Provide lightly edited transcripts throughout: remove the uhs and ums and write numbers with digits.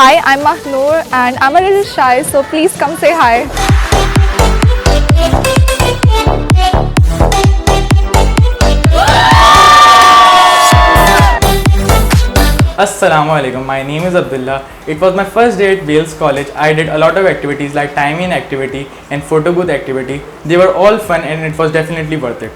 Hi, I'm Mahnoor and I'm a little shy, so please come say hi. Assalamualaikum, my name is Abdullah. It was my first day at WHALES college. I did a lot of activities like time-in activity and photo booth activity. They were all fun and it was definitely worth it.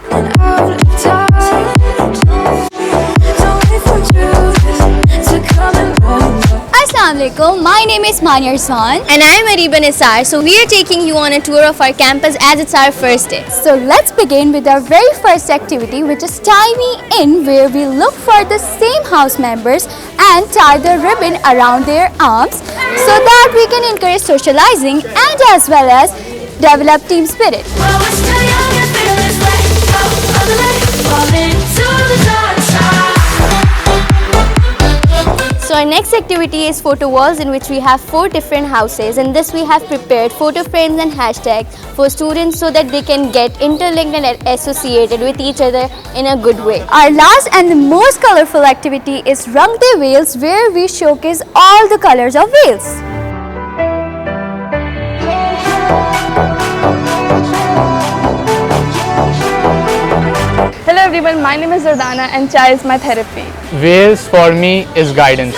Assalamualaikum, my name is Manyar Swan And I'm Ariba Nisar. So we are taking you on a tour of our campus as it's our first day. So let's begin with our very first activity, which is Tie Me In, where we look for the same house members and tie the ribbon around their arms so that we can encourage socializing and as well as develop team spirit. So our next activity is photo walls, in which we have 4 different houses. In this we have prepared photo frames and hashtags for students so that they can get interlinked and associated with each other in a good way. Our last and the most colorful activity is Rang De Wales, where we showcase all the colors of Wales. Hello everyone, my name is Jordana and chai is my therapy. WHALES for me is guidance.